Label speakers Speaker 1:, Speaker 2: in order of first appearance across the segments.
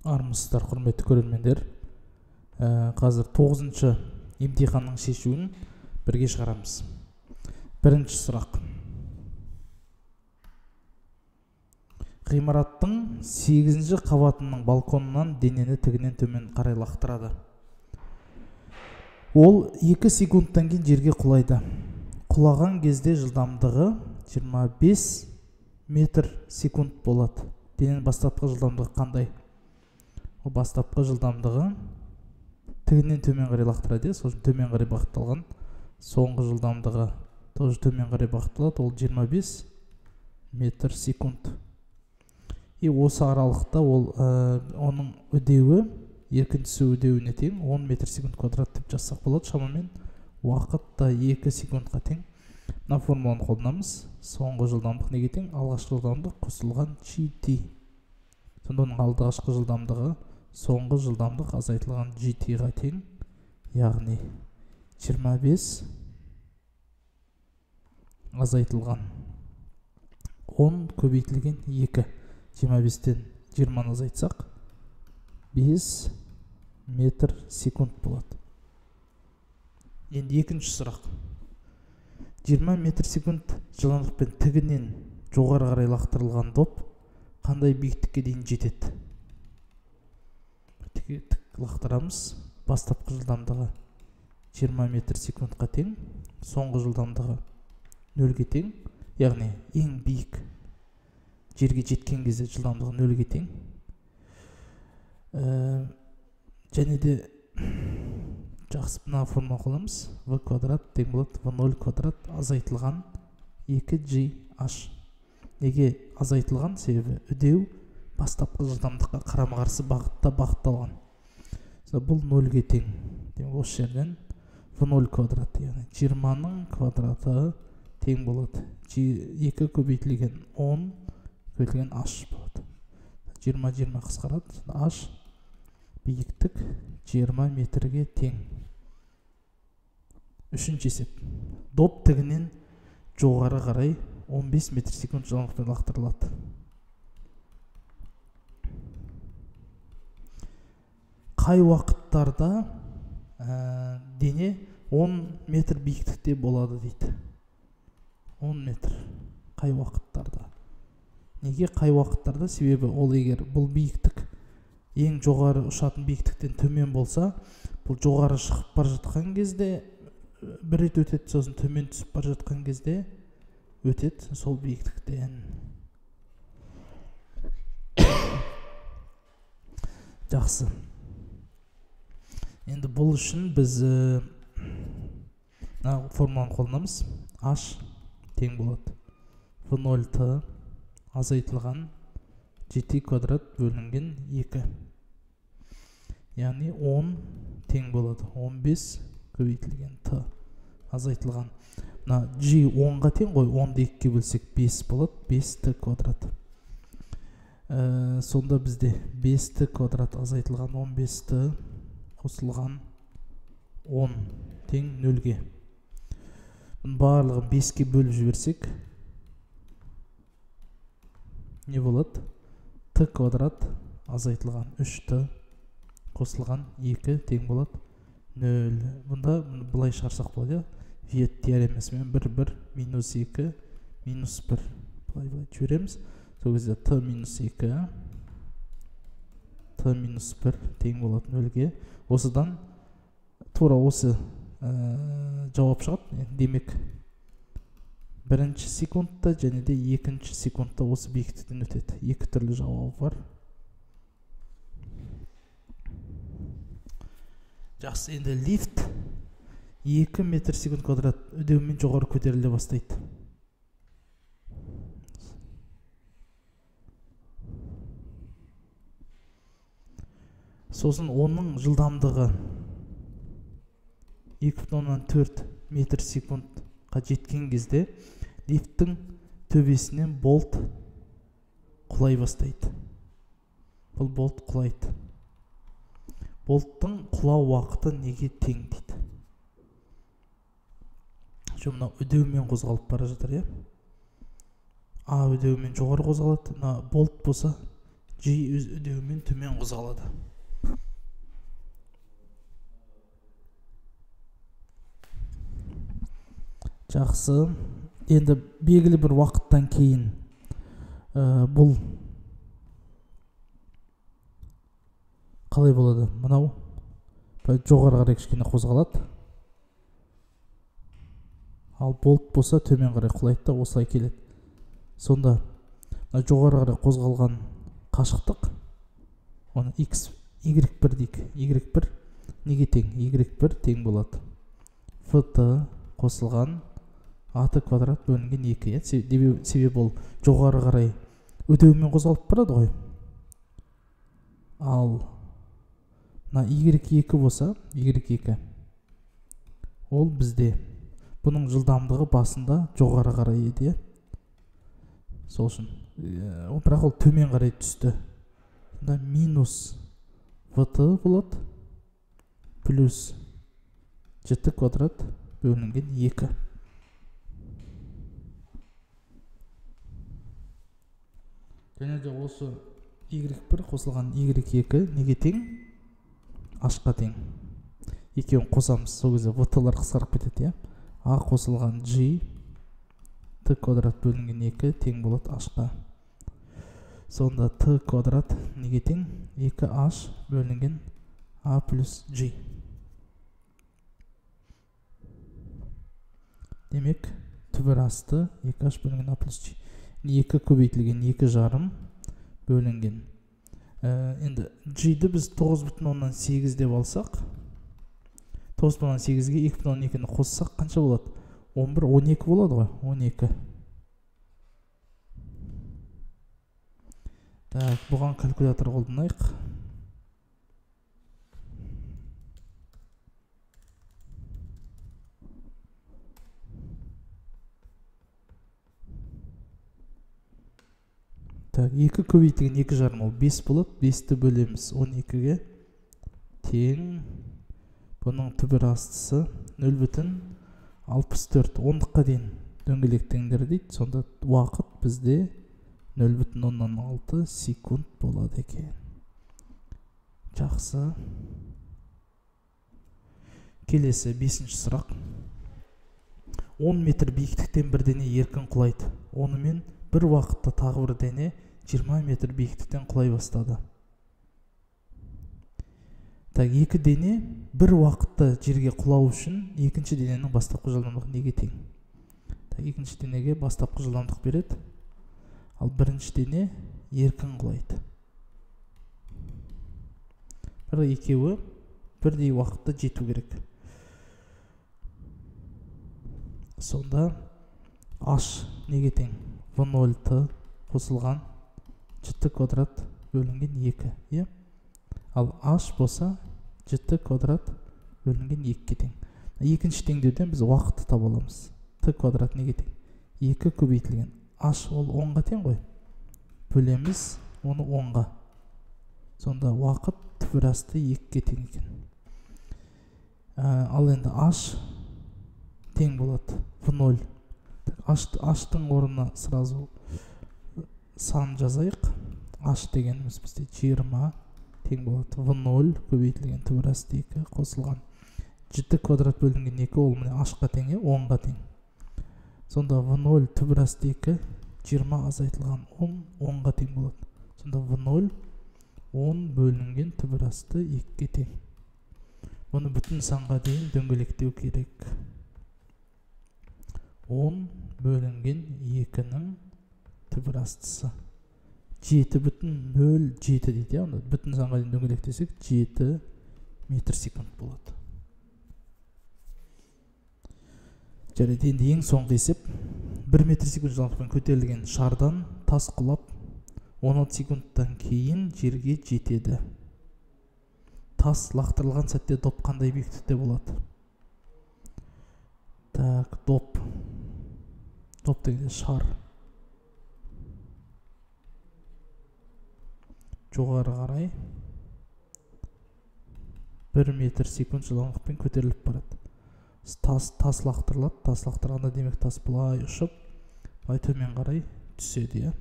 Speaker 1: Армысыздар, құрметті көрермендер. Қазір 9-шы емтиханның шешуін бірге шығарамыз. Бірінші сұрақ. Ғимараттың 8-ші қабатының балконынан денені тігінен төмен қарай лақтырады. Ол 2 секундтан кейін жерге құлайды. Құлаған кезде жылдамдығы 25 метр секунд болады. Дененің бастапқы жылдамдығы қандай? Ол бастапқы жылдамдығы тігінен төмен қарай лақтырады, сосын төмен қарай бағытталған. Соңғы жылдамдығы тоже төмен қарай бағытталады, ол 25 метр секунд. И осы аралықта ол оның үдеуі, екіншісі үдеуіне тең 10 метр секунд квадрат деп жазсақ болады. Шамамен уақыт та 2 секундқа тең. Мына формуланы қолданамыз. Соңғы жылдамдық неге тең? Алғашқы жылдамдық қосылған GT. Сонда оның алғашқы жылдамдығы соңғы жылдамдық азайтылған GT-ға тең, яғни 25 азайтылған 10 көбейтілген 2. 25-тен 20 азайтсақ 5 метр секунд болады. Енді екінші сұрақ. 20 метр секунд жылдамдықпен тігінен жоғары қарай лақтырылған доп қандай биіктікке дейін жетеді? Лақтырамыз. Бастапқы жылдамдығы 20 метр секундқа тең, соңғы жылдамдығы 0-ге тең, яғни ең биік жерге жеткен кезде жылдамдығы 0-ге тең. Және де жақсы мына формула қолданамыз. V квадрат тең болады V0 квадрат азайтылған 2GH. Неге азайтылған? Себебі үдеу бастапқы жылдамдыққа қарама-қарсы бағытта бағытталған. Бұл 0-ге тең. Осы жерден V0 квадрат, яғни 20-ның квадраты тең болады. 2 көбейтілген 10 көбейтілген h болады. 20 қысқарады. H биіктік 20 метрге тең. Үшінші есеп. Доп тігінен жоғары қарай 15 метр секунд жылдамдықпен лақтырылады. Қай уақыттарда дене 10 метр биіктікте болады дейді. 10 метр. Қай уақыттарда? Неге қай уақыттарда? Себебі ол егер бұл биіктік ең жоғары ұшатын биіктіктен төмен болса, бұл жоғары шығып бара жатқан кезде бір рет өтеді, сосын төмен түсіп бара жатқан кезде өтеді сол биіктіктен. Жақсы. Енді бұл үшін біз формуланы қолданамыз. H тең болады V0T азайтылған GT квадрат бөлінген 2. Яғни 10 тең болады 15 көбейтілген T азайтылған. Мына G 10-ға тең ғой, 10-ды 2-ге бөлсек 5 болады, 5T квадрат. Сонда бізде 5T квадрат азайтылған 15T қосылған 10 тең 0-ге. Барлығын 5-ке бөліп жіберсек, не болады? T квадрат азайтылған 3T қосылған 2 тең болады 0. Бұнда бұлай шығарсақ болады. Виет теоремасымен 1 минус 2 минус 1. Бұлай жібереміз. Сол кезде T минус 2 T минус 1 тең болады 0-ге. Осыдан тура осы жауап шығады. Демек бірінші секундта және де екінші секундта осы биіктіктен өтеді. Екі түрлі жауабы бар. Жақсы, енді лифт 2 метр секунд квадрат үдеумен жоғары көтеріле бастайды. Сосын оның жылдамдығы 2,4 метр секундқа жеткен кезде лифттің төбесінен болт құлай бастайды. Бұл болт құлайды. Болттың құлау уақыты неге тең дейді? Мына үдеумен қозғалып бара жатыр, А үдеумен жоғары қозғалады. Болт болса G үдеуімен төмен қозғалады. Жақсы. Енді белгілі бір уақыттан кейін бұл қалай болады? Мынау жоғары қарай кішкене қозғалады. Ал болт болса төмен қарай құлайды да осылай келеді. Сонда жоғары қарай қозғалған қашықтық, оны y1 дейік. y1 неге тең? y1 тең болады. vt қосылған at квадрат бөлінген 2. Себебі ол жоғары қарай өтеуімен қозғалып барады ғой. Ал y2 болса, y2 ол бізде бұның жылдамдығы басында жоғары қарай еді. Сол үшін бірақ ол төмен қарай түсті. Минус vt болады плюс gt квадрат бөлінген 2. Және де осы y1 қосылған y2 неге тең? H-қа тең. Екеуін қосамыз, сол кезде vt-лар қысқарып кетеді. A қосылған g t квадрат бөлінген 2 тең болады h-қа. Сонда t квадрат неге тең? 2h бөлінген a плюс g. Демек, түбір асты 2h бөлінген a плюс g. 2 көбейтілген 2 жарым бөлінген. Енді g-ді біз 9,8 деп алсақ, 9,8-ге 2,2-ні қоссақ қанша болады? 11, 12 болады ғой, 12. Так, бұған калькулятор қолданайық. Так, 2 көбейтілген 2 жарым ол 5 болады. 5-ті бөлеміз 12-ге тең. Бұның түбір астысы 0,64. 10-қа дейін дөңгелектеңдер дейді. Сонда уақыт бізде 0,6 секунд болады екен. Жақсы. Келесі 5-ші сұрақ. 10 метр биіктіктен бір дене еркін құлайды. Онымен бір уақытта тағы бір дене 20 метр биіктіктен құлай бастады. Так, екі дене бір уақытта жерге құлау үшін екінші дененің бастапқы жылдамдығы неге тең? Так, екінші денеге бастапқы жылдамдық береді. Ал бірінші дене еркін құлайды. Бір екеуі бірдей уақытта жету керек. Сонда h неге тең? v0t қосылған gt квадрат бөлінген 2. Ал h болса gt квадрат бөлінген 2-ге тең. Екінші теңдеуден біз уақытты таба аламыз. t квадрат неге тең? 2 көбейтілген h ол 10-ға тең ғой. Бөлеміз оны 10-ға. Сонда уақыт түбір асты 2-ге тең екен. Ал енді h тең болады v0. h-тың орнына сразу сан жазайық. h дегеніміз бізде 20 тең болады. v0 көбейтілген түбір асты 2 қосылған gt квадрат бөлінген 2 ол міне h-қа тең, 10-ға тең. Сонда v0 түбір асты 2 20 азайтылған 10-ға тең болады. Сонда v0 10 бөлінген түбір асты 2-ге тең. Бұны бүтін санға дейін дөңгелектеу керек. 10 бөлінген 2-ның түбір астысы 7,07 дейді. Бүтін санға дейін дөңгелектесек 7 метр секунд болады. Жарайды, енді ең соңғы есеп. 1 метр секунд жылдамдықпен көтерілген шардан тас құлап 16 секундтан кейін жерге жетеді. Тас лақтырылған сәтте доп қандай биіктікте болады? Так, доп дегенде шар жоғары қарай 1 метр секунд жылдамдықпен көтеріліп барады. Тас лақтырылады. Тас лақтырғанда демек тас былай ұшып, былай төмен қарай түседі.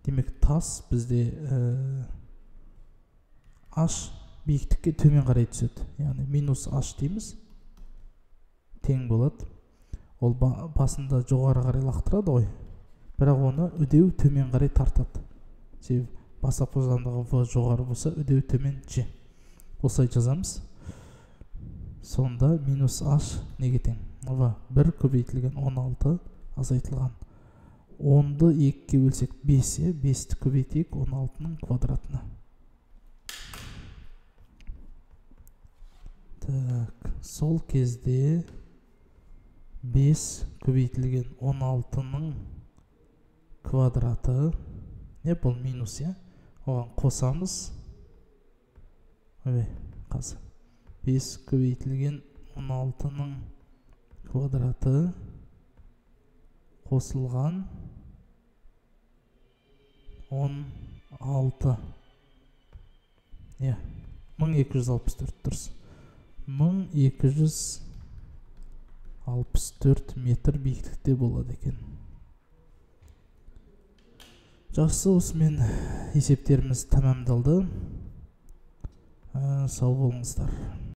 Speaker 1: Демек тас бізде h биіктікке төмен қарай түседі. Яғни минус h дейміз. Тең болады. Ол басында жоғары қарай лақтырады ғой. Бірақ оны үдеу төмен қарай тартады. Себебі бастапқы жылдамдығы v жоғары болса, үдеу төмен g. Осылай жазамыз. Сонда минус h неге тең? v 1 көбейтілген 16 азайтылған. 10-ды 2-ке бөлсек 5, 5-ті көбейтейік 16-ның квадратына. Так, сол кезде 5 көбейтілген 16-ның квадраты, не бұл минус, оған қосамыз. Қазір 5 көбейтілген 16-ның квадраты қосылған 16. 1264 дұрыс. 1264 метр биіктікте болады екен. Жақсы, осымен есептеріміз тәмамдалды. Сау болыңыздар.